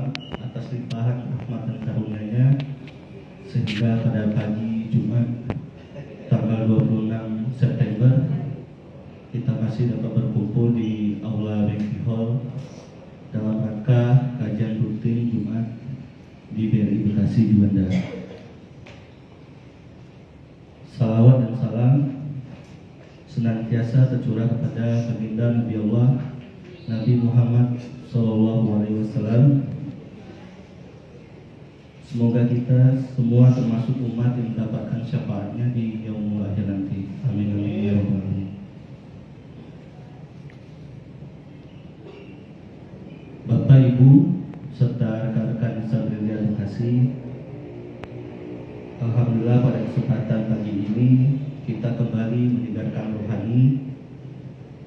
Allah atas limpahan rahmat dan karunia-Nya sehingga pada pagi Jumat tanggal 26 September kita masih dapat berkumpul di Aula Banquet Hall dalam rangka kajian rutin Jumat di BRI Bekasi Juanda. Salawat dan salam senantiasa tercurah kepada baginda Nabi Allah Nabi Muhammad SAW. Semoga kita semua termasuk umat yang mendapatkan syafaatnya di yaumul akhir nanti. Amin amin ya rabbal alamin. Bapak Ibu serta rekan-rekan insan BRI Bekasi, alhamdulillah pada kesempatan pagi ini kita kembali meningkatkan rohani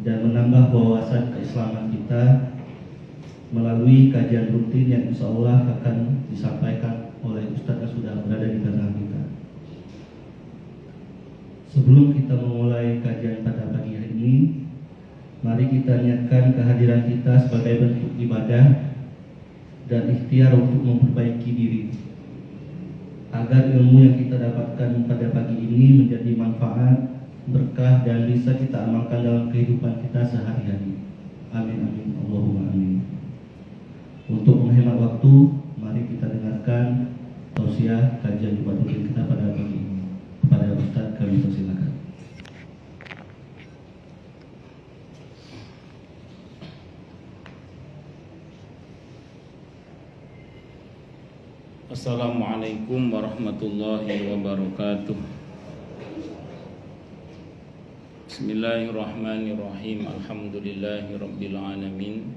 dan menambah wawasan keislaman kita melalui kajian rutin yang insya Allah akan disampaikan oleh Ustadz yang sudah berada di tengah kita. Sebelum kita memulai kajian pada pagi hari ini, mari kita niatkan kehadiran kita sebagai bentuk ibadah dan ikhtiar untuk memperbaiki diri, agar ilmu yang kita dapatkan pada pagi ini menjadi manfaat, berkah, dan bisa kita amalkan dalam kehidupan kita sehari-hari. Amin amin Allahumma amin. Untuk menghemat waktu, mari kita dengarkan tausiah kajian Jumat rutin kita pada pagi ini. Kepada Ustadz kami persilakan. Assalamualaikum warahmatullahi wabarakatuh. Bismillahirrahmanirrahim. Alhamdulillahi rabbil alamin.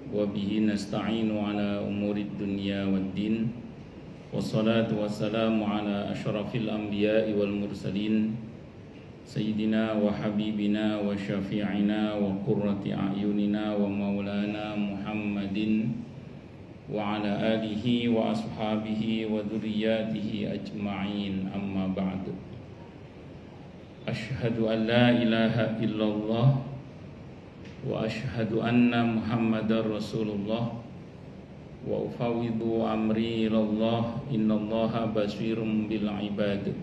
Wa bihi nasta'inu ala umurid dunya waddin. Wassalatu wassalamu ala asyrafil anbiya'i wal mursalin Sayyidina wa habibina wa syafi'ina wa qurrati a'yunina wa maulana Muhammadin wa ala alihi wa ashabihi wa dhurriyyatihi ajma'in, amma ba'du. Ashhadu an la ilaha illallah wa ashhadu anna Muhammadar Rasulullah wa ufawwidu amri ilallah innallaha basirun bil ibad.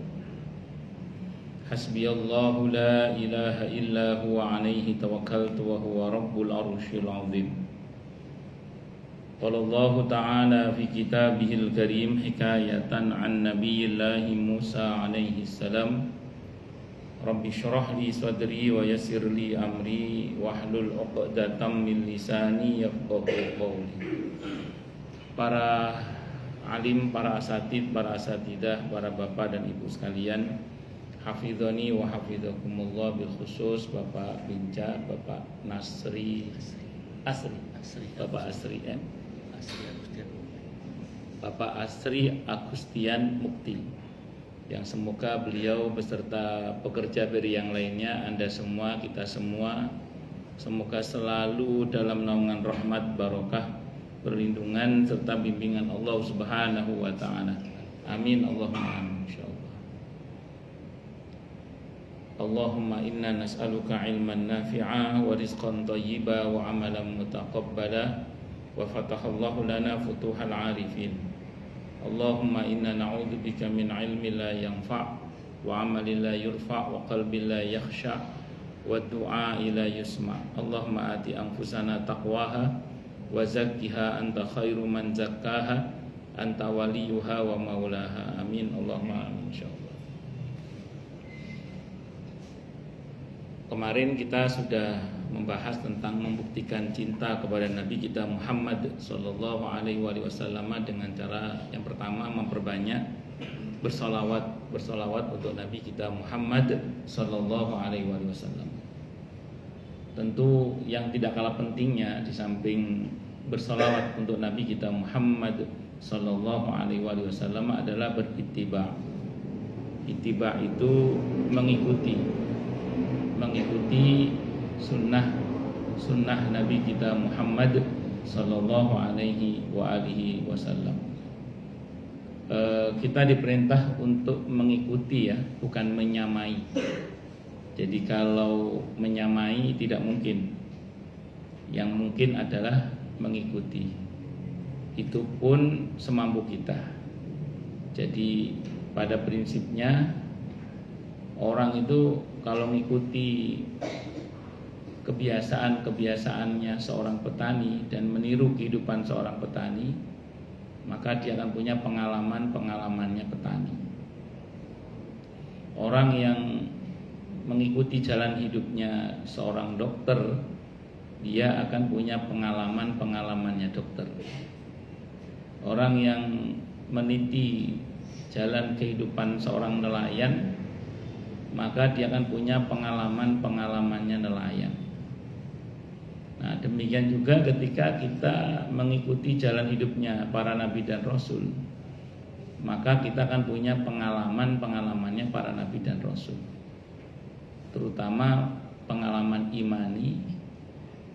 Hasbiyallahu la ilaha illa huwa alaihi tawakkaltu wa huwa rabbul arsyil azim. Qala Allah ta'ala fi kitabihil karim hikayatan an nabiyillahi Musa alaihi salam, Rabbi syrah li sadri wa yassir li amri wahlul 'uqdatam min lisani yafqahu qawli. Para alim, para asatid, para asatidah, para bapak dan ibu sekalian, hafizani wa hafizakumullah, bil khusus Bapak Binca, Bapak Nasri Asri, Bapak Asri Bapak Asri Agustian Mukti, yang semoga beliau beserta pekerja BRI yang lainnya, Anda semua, kita semua, semoga selalu dalam naungan rahmat, barokah, perlindungan serta bimbingan Allah Subhanahu wa taala. Amin Allahumma amin insyaallah. Allahumma inna nas'aluka ilman nafi'a wa rizqan thayyiba wa amalan mutaqabbala wa fatahallahu lana futuhal arifin. Allahumma inna na'udzubika min ilmin la yanfa' wa amalin la yurfa' wa qalbin la yakhsha' wa du'a la yusma'. Allahumma ati anfusana taqwaha wa zakkiha anta khairu man zakkaha anta waliyuha wa maulaha. Amin Allahumma amin insyaallah. Kemarin kita sudah membahas tentang membuktikan cinta kepada Nabi kita Muhammad sallallahu alaihi wasallam dengan cara yang pertama memperbanyak bersolawat untuk Nabi kita Muhammad sallallahu alaihi wasallam. Tentu yang tidak kalah pentingnya di samping bersolawat untuk Nabi kita Muhammad sallallahu alaihi wasallam adalah berittiba. Ittiba itu mengikuti sunnah Nabi kita Muhammad sallallahu alaihi wasallam. Kita diperintah untuk mengikuti ya, bukan menyamai. Jadi kalau menyamai tidak mungkin. Yang mungkin adalah mengikuti. itu pun semampu kita. Jadi pada prinsipnya orang itu kalau mengikuti kebiasaan-kebiasaannya seorang petani dan meniru kehidupan seorang petani, maka dia akan punya pengalaman-pengalamannya petani. Orang yang mengikuti jalan hidupnya seorang dokter, dia akan punya pengalaman-pengalamannya dokter. Orang yang meniti jalan kehidupan seorang nelayan, maka dia akan punya pengalaman-pengalamannya nelayan. Nah, demikian juga ketika kita mengikuti jalan hidupnya para nabi dan rasul, maka kita akan punya pengalaman-pengalamannya para nabi dan rasul, terutama pengalaman imani,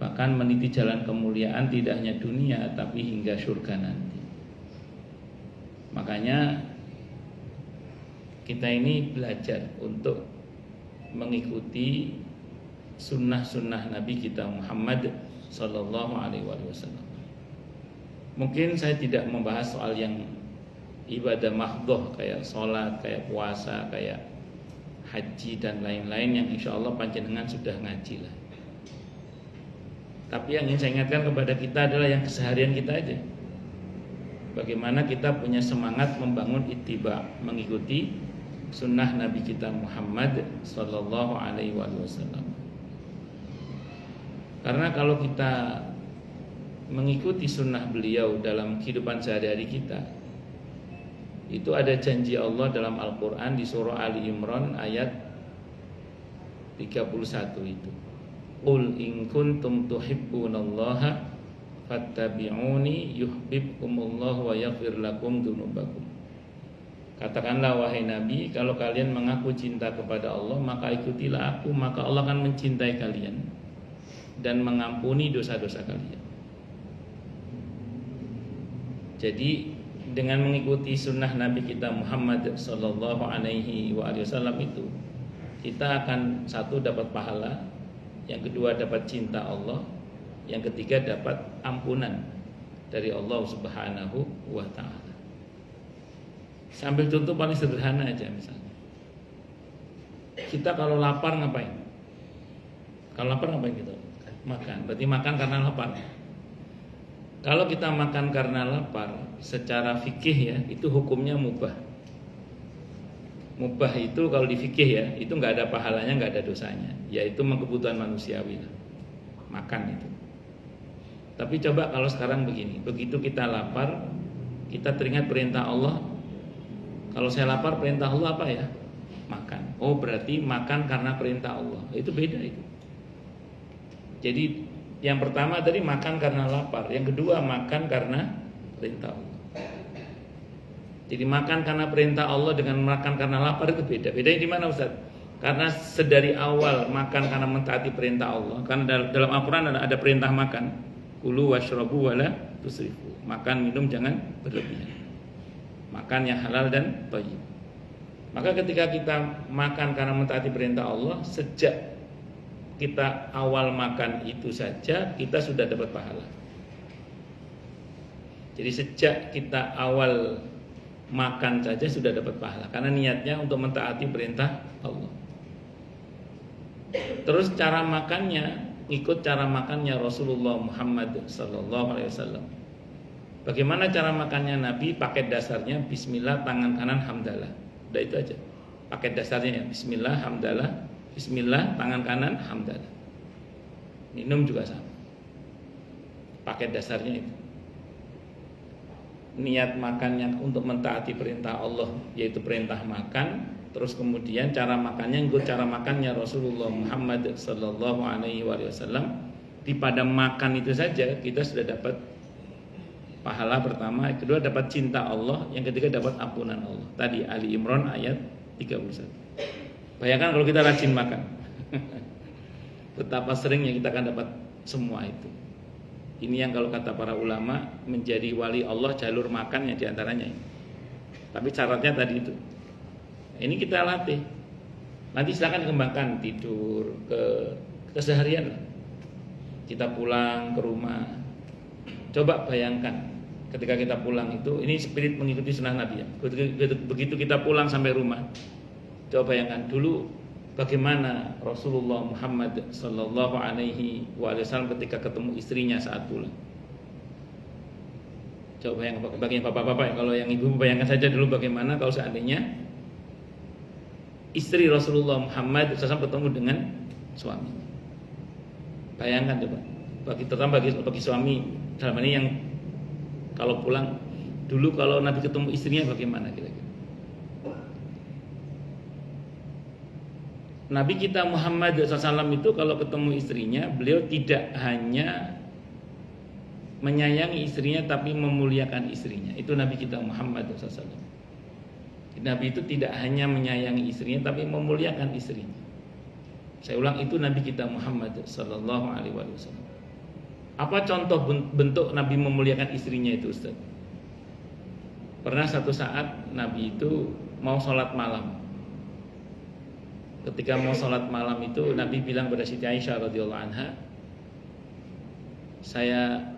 bahkan meniti jalan kemuliaan tidak hanya dunia tapi hingga surga nanti. Makanya kita ini belajar untuk mengikuti sunnah-sunnah Nabi kita Muhammad Sallallahu Alaihi Wasallam. Mungkin saya tidak membahas soal yang ibadah mahdhah kayak sholat, kayak puasa, kayak haji dan lain-lain yang insya Allah panjenengan sudah ngaji lah. Tapi yang ingin saya ingatkan kepada kita adalah yang keseharian kita aja. Bagaimana kita punya semangat membangun ittiba, mengikuti sunnah Nabi kita Muhammad Sallallahu Alaihi Wasallam. Karena kalau kita mengikuti sunnah beliau dalam kehidupan sehari-hari kita, itu ada janji Allah dalam Al-Quran di surah Ali Imran ayat 31 itu. Qul in kuntum tuhibbunallaha fattabi'uni yuhibbukumullahu wa yaghfir lakum dzunubakum. Katakanlah wahai Nabi, kalau kalian mengaku cinta kepada Allah, maka ikutilah aku, maka Allah akan mencintai kalian dan mengampuni dosa-dosa kalian. Jadi dengan mengikuti sunnah Nabi kita Muhammad Sallallahu Alaihi Wasallam itu, kita akan satu dapat pahala, yang kedua dapat cinta Allah, yang ketiga dapat ampunan dari Allah Subhanahu wa Ta'ala. Sambil contoh paling sederhana aja, misalnya kita kalau lapar ngapain? Kalau lapar ngapain gitu? Makan. Berarti makan karena lapar. Kalau kita makan karena lapar, secara fikih ya, itu hukumnya mubah. Mubah itu kalau di fikih ya, itu nggak ada pahalanya, nggak ada dosanya, yaitu kebutuhan manusiawi lah. Makan itu. Tapi coba kalau sekarang begini, begitu kita lapar, kita teringat perintah Allah. Kalau saya lapar, perintah Allah apa ya? Makan. Oh, berarti makan karena perintah Allah. Itu beda itu. Jadi yang pertama tadi makan karena lapar, yang kedua makan karena perintah Allah. Jadi makan karena perintah Allah dengan makan karena lapar itu beda. Bedanya di mana Ustaz? Karena sedari awal makan karena mentaati perintah Allah. Karena dalam Al-Quran ada perintah makan. Kulu washrabu wala tusrifu. Makan minum jangan berlebihan. Makan yang halal dan thayyib. Maka ketika kita makan karena mentaati perintah Allah, sejak kita awal makan itu saja kita sudah dapat pahala. Jadi sejak kita awal makan saja sudah dapat pahala, karena niatnya untuk mentaati perintah Allah. Terus cara makannya ikut cara makannya Rasulullah Muhammad SAW. Bagaimana cara makannya Nabi? Paket dasarnya Bismillah, tangan kanan hamdalah. Udah itu aja. Paket dasarnya ya, Bismillah, hamdalah. Bismillah, tangan kanan, hamdalah. Minum juga sama. Paket dasarnya itu. Niat makannya untuk mentaati perintah Allah, yaitu perintah makan. Terus kemudian cara makannya ikut cara makannya Rasulullah Muhammad Sallallahu Alaihi Wasallam. Di pada makan itu saja kita sudah dapat pahala pertama, yang kedua dapat cinta Allah, yang ketiga dapat ampunan Allah. Tadi Ali Imran ayat 31. Bayangkan kalau kita rajin makan, betapa seringnya kita akan dapat semua itu. Ini yang kalau kata para ulama menjadi wali Allah jalur makan yang diantaranya ini. Tapi syaratnya tadi itu. Ini kita latih. Nanti silakan kembangkan tidur ke keseharian. Kita pulang ke rumah, coba bayangkan ketika kita pulang itu, ini spirit mengikuti sunnah Nabi ya. Begitu kita pulang sampai rumah, coba bayangkan dulu bagaimana Rasulullah Muhammad Sallallahu Alaihi Wasallam ketika ketemu istrinya saat pulang. Coba bayangkan bagi bapak-bapak ya, kalau yang ibu bayangkan saja dulu bagaimana kalau seandainya istri Rasulullah Muhammad SAW ketemu dengan suami. Bayangkan coba, bagi suami dalam ini yang kalau pulang dulu kalau Nabi ketemu istrinya bagaimana kira-kira? Nabi kita Muhammad SAW itu kalau ketemu istrinya, beliau tidak hanya menyayangi istrinya tapi memuliakan istrinya. Itu Nabi kita Muhammad SAW. Nabi itu tidak hanya menyayangi istrinya tapi memuliakan istrinya. Saya ulang, itu Nabi kita Muhammad Sallallahu Alaihi Wasallam. Apa contoh bentuk Nabi memuliakan istrinya itu, Ustaz? Pernah satu saat Nabi itu mau sholat malam. Ketika mau sholat malam itu Nabi bilang pada Siti Aisyah radhiyallahu anha, saya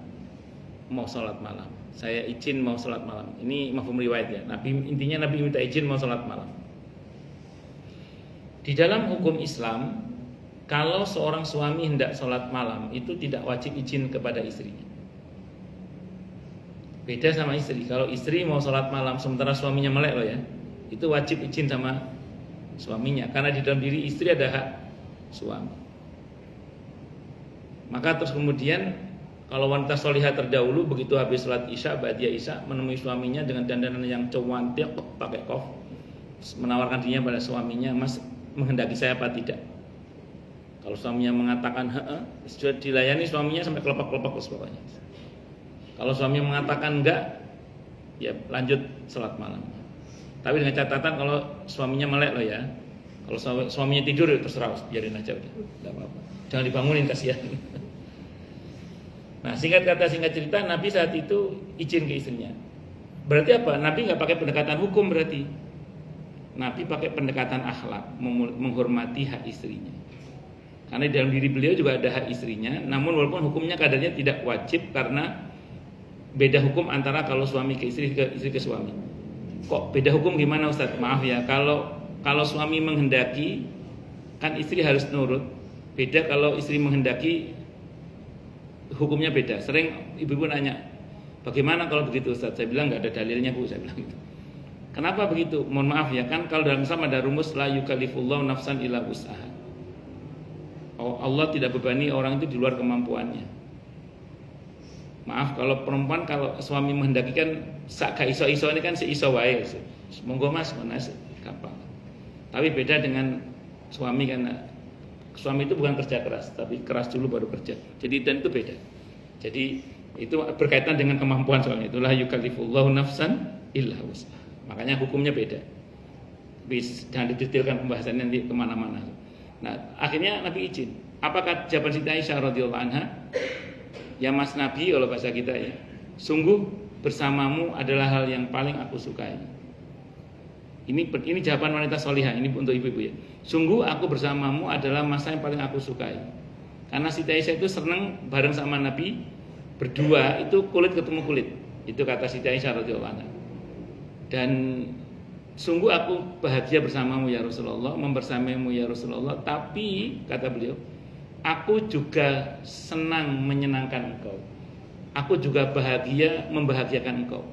mau sholat malam, saya izin mau sholat malam. Ini mafhum riwayat ya. Intinya Nabi minta izin mau sholat malam. Di dalam hukum Islam, kalau seorang suami hendak sholat malam itu tidak wajib izin kepada istrinya. Beda sama istri. Kalau istri mau sholat malam sementara suaminya melek loh ya, itu wajib izin sama suaminya, karena di dalam diri istri ada hak suami. Maka terus kemudian kalau wanita sholihah terdahulu begitu habis sholat isya, ba'diyah isya, menemui suaminya dengan dandanan yang cantik, pakai kof, menawarkan dirinya pada suaminya, Mas menghendaki saya apa tidak? Kalau suaminya mengatakan sudah dilayani suaminya sampai kelopak-kelopak pokoknya. Kalau suaminya mengatakan enggak, ya lanjut sholat malam. Tapi dengan catatan kalau suaminya melek loh ya. Kalau suaminya tidur ya terserah, biarin aja udah, enggak apa-apa. Jangan dibangunin, kasihan. Nah, singkat cerita, Nabi saat itu izin ke istrinya. Berarti apa? Nabi nggak pakai pendekatan hukum berarti. Nabi pakai pendekatan akhlak, menghormati hak istrinya. Karena di dalam diri beliau juga ada hak istrinya. Namun walaupun hukumnya kadarnya tidak wajib karena beda hukum antara kalau suami ke istri ke suami. Kok beda hukum gimana Ustaz? Maaf ya, kalau suami menghendaki kan istri harus nurut. Beda kalau istri menghendaki, hukumnya beda. Sering ibu-ibu nanya, bagaimana kalau begitu Ustaz? Saya bilang nggak ada dalilnya Bu, saya bilang gitu. Kenapa begitu? Mohon maaf ya, kan kalau dalam Islam ada rumus la yukallifullahu nafsan illa wus'aha. Allah tidak bebani orang itu di luar kemampuannya. Maaf kalau perempuan, kalau suami menghendaki kan sak ga iso-iso ini kan seiso wae. Monggo Mas, menas gampang. Tapi beda dengan suami, karena suami itu bukan kerja keras, tapi keras dulu baru kerja. Jadi dan itu beda. Jadi itu berkaitan dengan kemampuan soalnya. Itulah yukallifullahu nafsan illa wus'aha. Makanya hukumnya beda. Jangan didetailkan pembahasannya nanti kemana-mana. Nah, akhirnya Nabi izin. Apakah jawaban Siti Aisyah radhiyallahu anha? Ya Mas Nabi, kalau bahasa kita ya, sungguh bersamamu adalah hal yang paling aku sukai. Ini jawaban wanita solihah, ini untuk ibu-ibu ya. Sungguh aku bersamamu adalah masa yang paling aku sukai. Karena Siti Aisyah itu senang bareng sama Nabi, berdua itu kulit ketemu kulit. Itu kata Siti Aisyah radhiyallahu anha. Dan sungguh aku bahagia bersamamu ya Rasulullah, membersamaimu ya Rasulullah. Tapi kata beliau, aku juga senang menyenangkan engkau. Aku juga bahagia membahagiakan engkau.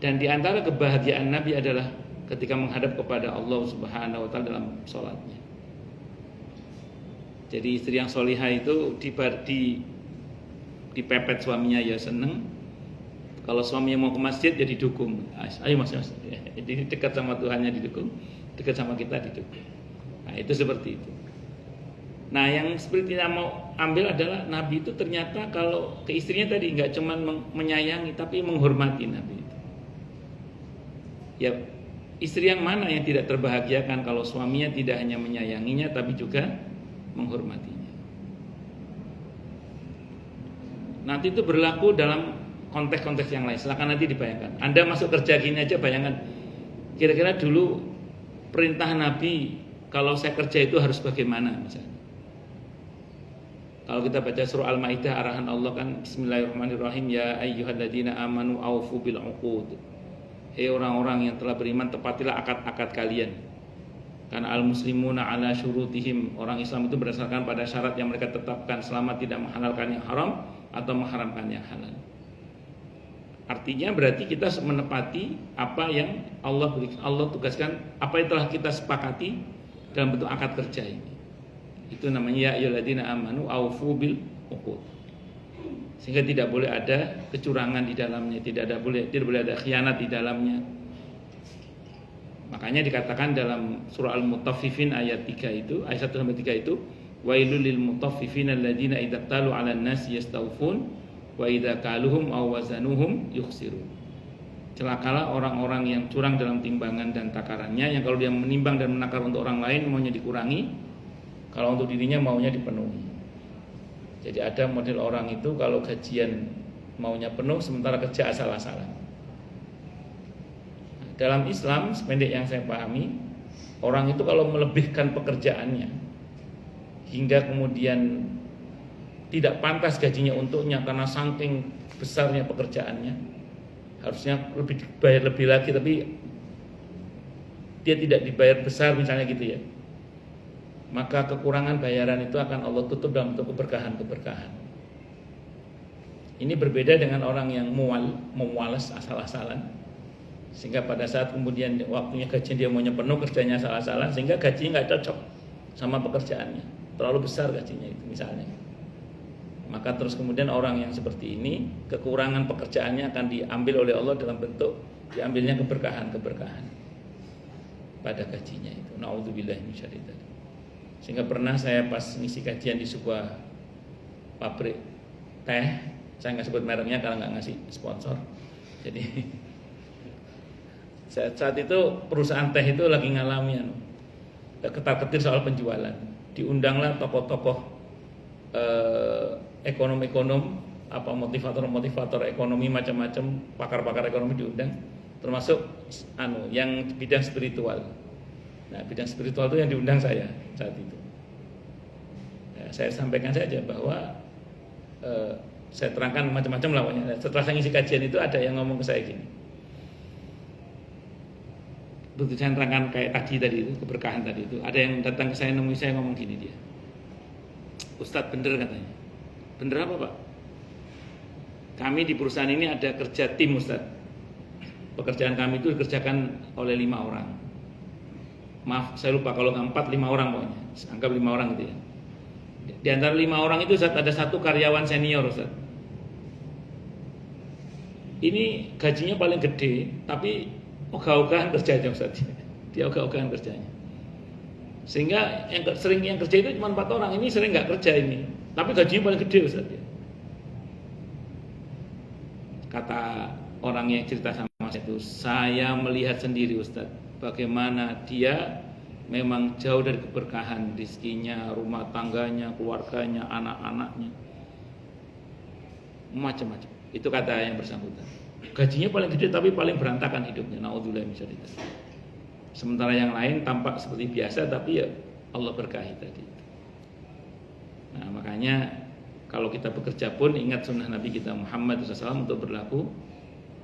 Dan di antara kebahagiaan Nabi adalah ketika menghadap kepada Allah Subhanahu wa taala dalam sholatnya. Jadi istri yang solihah itu dipepet suaminya ya seneng. Kalau suaminya mau ke masjid ya didukung. Ayo mas. Jadi dekat sama Tuhannya didukung, dekat sama kita didukung. Nah itu seperti itu. Nah yang seperti kita mau ambil adalah Nabi itu ternyata kalau ke istrinya tadi nggak cuma menyayangi tapi menghormati Nabi itu. Ya istri yang mana yang tidak terbahagiakan kalau suaminya tidak hanya menyayanginya tapi juga menghormatinya. Nanti itu berlaku dalam konteks-konteks yang lain. Silakan nanti dibayangkan. Anda masuk kerja gini aja, bayangkan. Kira-kira dulu perintah Nabi kalau saya kerja itu harus bagaimana misalnya. Kalau kita baca surah Al-Maidah, arahan Allah kan Bismillahirrahmanirrahim, ya ayyuhalladzina amanu aufu bil uqud. Hei orang-orang yang telah beriman, tepatilah akad-akad kalian. Karena al-muslimuna ala syurutihim, orang Islam itu berdasarkan pada syarat yang mereka tetapkan selama tidak menghalalkan yang haram atau mengharamkan yang halal. Artinya berarti kita menepati apa yang Allah tugaskan, apa yang telah kita sepakati dalam bentuk akad kerja ini. Itu namanya ya ayyuhalladzina amanu aufu bil uqud. Sehingga tidak boleh ada kecurangan di dalamnya, tidak boleh ada khianat di dalamnya. Makanya dikatakan dalam surah Al-Mutaffifin ayat 3 itu, ayat 1 sampai 3 itu, wailul lil mutaffifin alladzina idza talu 'alan nasi yastawfun wa idza kaluhum aw wazanuhum yukhsirun. Celakalah orang-orang yang curang dalam timbangan dan takarannya, yang kalau dia menimbang dan menakar untuk orang lain maunya dikurangi, kalau untuk dirinya maunya dipenuhi. Jadi ada model orang itu kalau gajian maunya penuh sementara kerja asal-asalan. Dalam Islam, sependek yang saya pahami, orang itu kalau melebihkan pekerjaannya hingga kemudian tidak pantas gajinya untuknya karena saking besarnya pekerjaannya, harusnya dibayar lebih lagi, tapi dia tidak dibayar besar misalnya gitu ya, maka kekurangan bayaran itu akan Allah tutup dalam bentuk keberkahan-keberkahan. Ini berbeda dengan orang yang memualas asal-asalan, sehingga pada saat kemudian waktunya gaji dia maunya penuh, kerjanya asal-asalan, sehingga gajinya nggak cocok sama pekerjaannya, terlalu besar gajinya itu misalnya. Maka terus kemudian orang yang seperti ini, kekurangan pekerjaannya akan diambil oleh Allah dalam bentuk diambilnya keberkahan-keberkahan pada gajinya itu. Na'udzubillahi min syarri dzalik. Sehingga pernah saya pas ngisi kajian di sebuah pabrik teh, saya nggak sebut mereknya karena nggak ngasih sponsor. Jadi saat itu perusahaan teh itu lagi ngalami ketar-ketir soal penjualan. Diundanglah tokoh-tokoh ekonom-ekonom, apa motivator-motivator ekonomi macam-macam, pakar-pakar ekonomi diundang, termasuk yang bidang spiritual. Nah, bidang spiritual itu yang diundang saya saat itu. Ya, saya sampaikan saja bahwa saya terangkan macam-macam lawannya. Setelah saya ngisi kajian itu ada yang ngomong ke saya gini. Begitu saya terangkan kayak tadi itu, keberkahan tadi itu, ada yang datang ke saya nemui saya ngomong gini dia. Ustadz bener katanya. Bener apa Pak? Kami di perusahaan ini ada kerja tim Ustadz. Pekerjaan kami itu dikerjakan oleh 5 orang. Maaf saya lupa kalau nggak 4, 5 orang pokoknya. Anggap 5 orang gitu ya. Di antara 5 orang itu Ustadz ada 1 karyawan senior Ustadz. Ini gajinya paling gede, tapi ogah-ogahan kerjanya Ustadz. Dia ogah-ogahan kerjanya. Sehingga yang kerja itu cuma 4 orang, ini sering nggak kerja ini, tapi gajinya paling gede Ustaz ya. Kata orang yang cerita sama saya itu, saya melihat sendiri Ustaz, bagaimana dia memang jauh dari keberkahan rezekinya, rumah tangganya, keluarganya, anak-anaknya, macam-macam. Itu kata yang bersangkutan. Gajinya paling gede tapi paling berantakan hidupnya. Na'udzubillahi min dzalik. Sementara yang lain tampak seperti biasa, tapi ya Allah berkahi tadi. Nah makanya kalau kita bekerja pun ingat sunnah Nabi kita Muhammad SAW untuk berlaku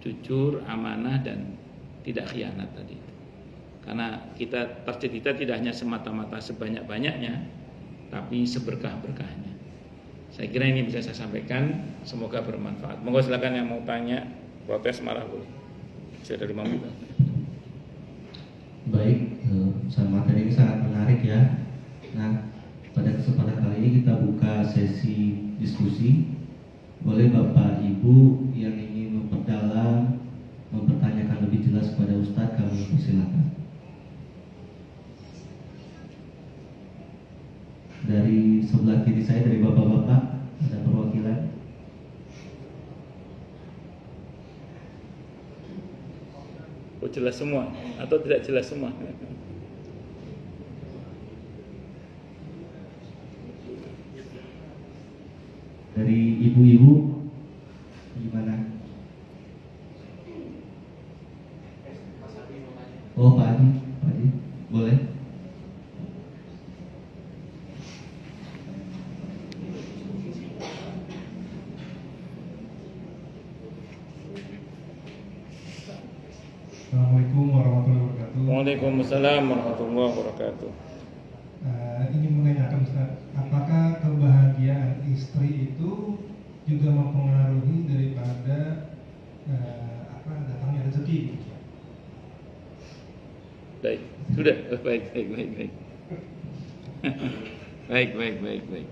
jujur, amanah dan tidak khianat tadi. Karena kita tercipta tidak hanya semata-mata sebanyak-banyaknya, tapi seberkah-berkahnya. Saya kira ini bisa saya sampaikan, semoga bermanfaat. Monggo silakan yang mau tanya, protes, marah boleh. Saya dari Mampu. Baik, materi ini sangat menarik ya. Nah, pada kesempatan kali ini kita buka sesi diskusi. Boleh Bapak Ibu yang ingin memperdalam, mempertanyakan lebih jelas kepada Ustadz, kami persilakan. Dari sebelah kiri saya, dari Bapak-Bapak, ada perwakilan. Oh jelas semua atau tidak jelas semua? Dari ibu-ibu gimana? Oh Pak Adi, boleh? Assalamualaikum warahmatullahi wabarakatuh. Waalaikumsalam warahmatullahi wabarakatuh. Ini menanyakan Ustaz, apakah kebahagiaan istri itu juga mempengaruhi daripada datangnya rezeki? Baik, sudah. Baik. Baik.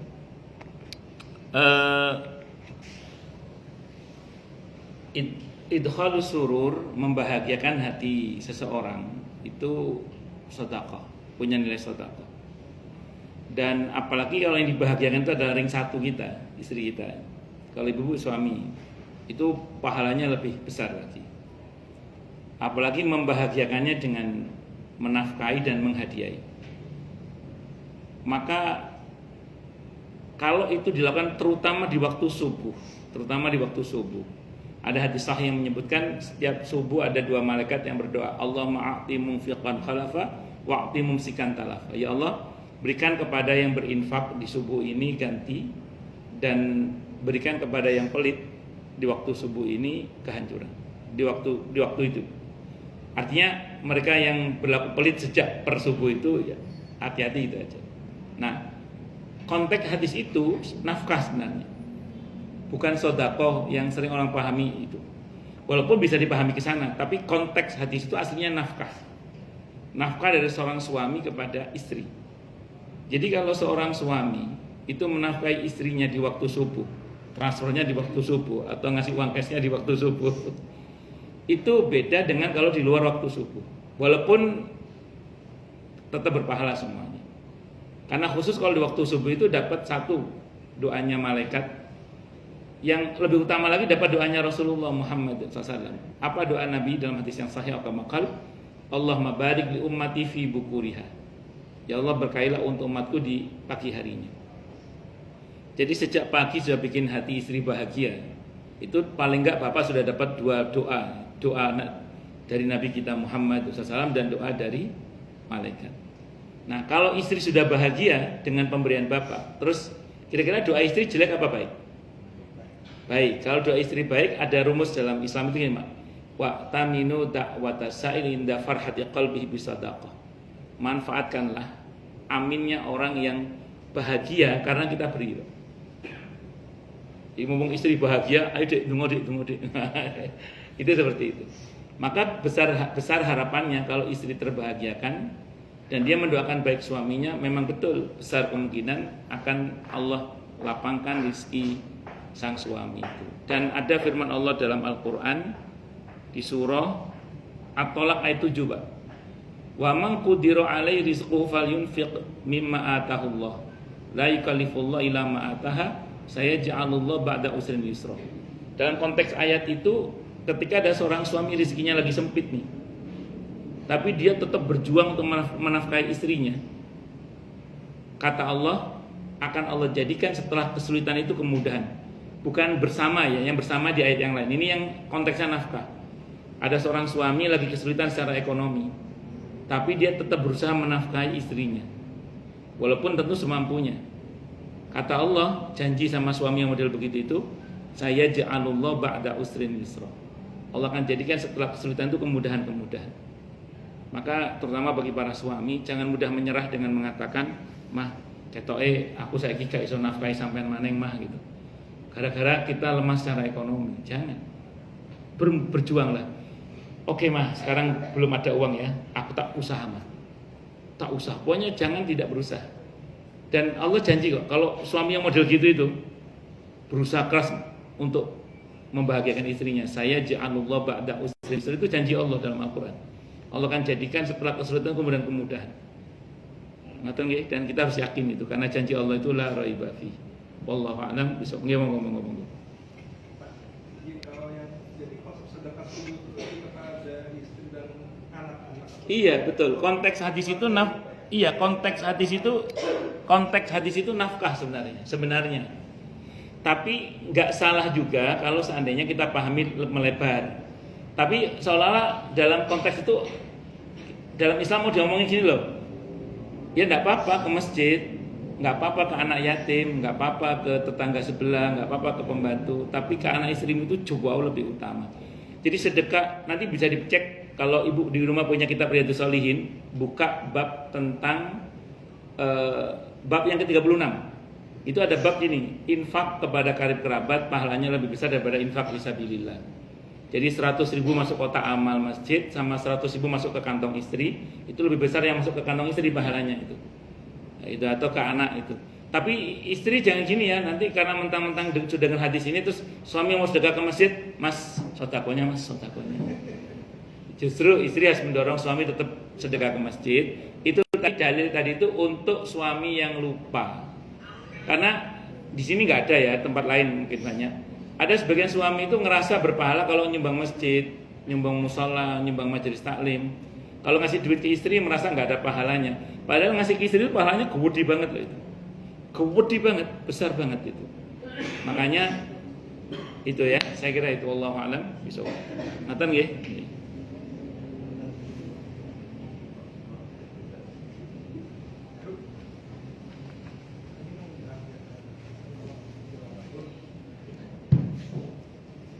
Idkhalus surur, membahagiakan hati seseorang itu sedekah, punya nilai sedekah. Dan apalagi kalau yang dibahagiakan itu adalah ring satu kita, istri kita. Kalau ibu suami, itu pahalanya lebih besar lagi. Apalagi membahagiakannya dengan menafkahi dan menghadiahi. Maka kalau itu dilakukan terutama di waktu subuh, ada hadis sahih yang menyebutkan setiap subuh ada 2 malaikat yang berdoa, Allahumma a'ti munfiqan khalafa wa a'ti mumsikan talafa. Ya Allah, berikan kepada yang berinfak di subuh ini ganti, dan berikan kepada yang pelit di waktu subuh ini kehancuran. Di waktu itu. Artinya mereka yang berlaku pelit sejak per subuh itu ya hati-hati itu aja. Nah, konteks hadis itu nafkah sebenarnya. Bukan sedekah yang sering orang pahami itu. Walaupun bisa dipahami ke sana, tapi konteks hadis itu aslinya nafkah. Nafkah dari seorang suami kepada istri. Jadi kalau seorang suami itu menafkahi istrinya di waktu subuh, transfernya di waktu subuh, atau ngasih uang cashnya di waktu subuh, itu beda dengan kalau di luar waktu subuh. Walaupun tetap berpahala semuanya. Karena khusus kalau di waktu subuh itu dapat satu doanya malaikat. Yang lebih utama lagi dapat doanya Rasulullah Muhammad SAW. Apa doa Nabi dalam hadis yang sahih? Allahumma barik li ummati fi bukuriha. Ya Allah, berkailah untuk umatku di pagi harinya. Jadi sejak pagi sudah bikin hati istri bahagia. Itu paling enggak Bapak sudah dapat 2 doa dari Nabi kita Muhammad SAW dan doa dari malaikat. Nah, kalau istri sudah bahagia dengan pemberian Bapak, terus kira-kira doa istri jelek apa baik? Baik, kalau doa istri baik, ada rumus dalam Islam itu gini, wa taminu da'wata sa'il inda farhati qalbihi bisadaqah. Manfaatkanlah aminnya orang yang bahagia karena kita beri. Jadi ngomong istri bahagia, ayo dek, tunggu dek. Itu seperti itu. Maka besar harapannya kalau istri terbahagiakan dan dia mendoakan baik suaminya, memang betul besar kemungkinan akan Allah lapangkan rezeki sang suami itu. Dan ada firman Allah dalam Al-Quran di surah At-Tolak ayat 7, Pak. Wa man qudira alaihi rizquhu falyunfiq mimma atahullah la yukallifullahu illa ma ataha sayaj'alullahu ba'da usrin yusra. Dalam konteks ayat itu, ketika ada seorang suami rezekinya lagi sempit nih, tapi dia tetap berjuang untuk menafkahi istrinya, kata Allah, akan Allah jadikan setelah kesulitan itu kemudahan. Bukan bersama ya, yang bersama di ayat yang lain. Ini yang konteksnya nafkah. Ada seorang suami lagi kesulitan secara ekonomi, tapi dia tetap berusaha menafkahi istrinya, walaupun tentu semampunya. Kata Allah, janji sama suami yang model begitu itu, saya ja'alullah ba'da usrin yusra. Allah akan jadikan setelah kesulitan itu kemudahan-kemudahan. Maka terutama bagi para suami, jangan mudah menyerah dengan mengatakan, mah, ketoke aku saiki gak iso nafkahi sampean maneng mah gitu. Gara-gara kita lemah secara ekonomi. Jangan. Berjuanglah. Oke mah, sekarang belum ada uang ya, aku tak usaha mah. Tak usah. Pokoknya jangan tidak berusaha. Dan Allah janji kok, kalau suami yang model gitu itu berusaha keras untuk membahagiakan istrinya, saya ja'alullah ba'da usrin yusra, itu janji Allah dalam Al-Quran. Allah akan jadikan setelah kesulitan kemudahan. Dan kita harus yakin itu, karena janji Allah itu la raiba fi. Wallahu a'lam. Besok ngomong. Kalau yang jadi konsep sedekah subuh itu ada istri dan anak-anak. Iya, betul. Konteks hadis itu nafkah sebenarnya. Tapi nggak salah juga kalau seandainya kita pahami melebar. Tapi seolah-olah dalam konteks itu, dalam Islam mau diomongin gini loh. Ya nggak apa-apa ke masjid, nggak apa-apa ke anak yatim, nggak apa-apa ke tetangga sebelah, nggak apa-apa ke pembantu, tapi ke anak istrimu itu jauh lebih utama. Jadi sedekah nanti bisa dicek kalau ibu di rumah punya kitab Riyadhus Shalihin, buka bab tentang bab yang ke-36. Itu ada bab ini, infak kepada karib kerabat pahalanya lebih besar daripada infak fisabilillah. Jadi 100.000 masuk kotak amal masjid sama 100.000 masuk ke kantong istri, itu lebih besar yang masuk ke kantong istri pahalanya itu. Nah, itu atau ke anak itu. Tapi istri jangan gini ya, nanti karena mentang-mentang sudah dengan hadis ini terus suami mau sedekah ke masjid, mas sodakonya. Justru istri harus mendorong suami tetap sedekah ke masjid. Itu dalil tadi itu untuk suami yang lupa. Karena di sini nggak ada ya, tempat lain mungkin banyak. Ada sebagian suami itu ngerasa berpahala kalau nyumbang masjid, nyumbang musola, nyumbang majelis taklim. Kalau ngasih duit ke istri merasa nggak ada pahalanya. Padahal ngasih ke istri itu pahalanya gede banget loh itu. Gede banget, besar banget itu. Makanya itu ya, saya kira itu wallahu alam bisa. Ngatan nggih?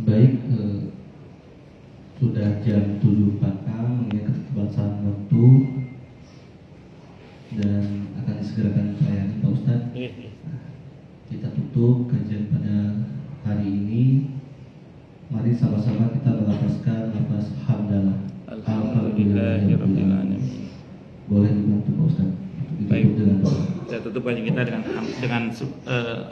Baik, sudah jam 7.40 mengenai keterbatasan waktu dan akan disegerakan perayaan Pak Ustadz. Kita tutup kajian pada hari ini. Mari sama-sama kita melafazkan lafaz hamdalah. Alhamdulillahirabbil alamin. Boleh dibantu Pak Ustadz. Baik. Dengan doa. Kita tutup kajian kita dengan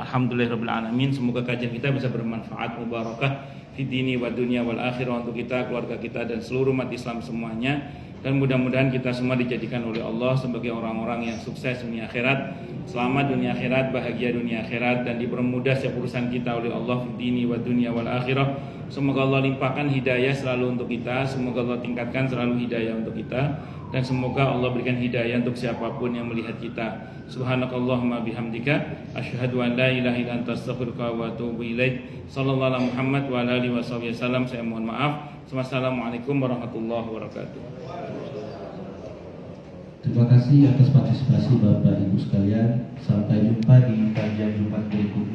alhamdulillahirabbil alamin. Semoga kajian kita bisa bermanfaat, mubarakah fi dini wa dunya wal akhirah untuk kita, keluarga kita dan seluruh umat Islam semuanya. Dan mudah-mudahan kita semua dijadikan oleh Allah sebagai orang-orang yang sukses dunia akhirat, selamat dunia akhirat, bahagia dunia akhirat, dan dipermudah setiap urusan kita oleh Allah fi dini wa dunya wal akhirah. Semoga Allah limpahkan hidayah selalu untuk kita, semoga Allah tingkatkan selalu hidayah untuk kita, dan semoga Allah berikan hidayah untuk siapapun yang melihat kita. Subhanakallahumma bihamdika asyhadu an la ilaha illa anta astaghfiruka wa atubu ilaik. Sallallahu alaihi Muhammad wa ala alihi wasallam. Saya mohon maaf. Wassalamualaikum warahmatullahi wabarakatuh. Terima kasih atas partisipasi Bapak Ibu sekalian. Sampai jumpa di kajian Jumat berikutnya.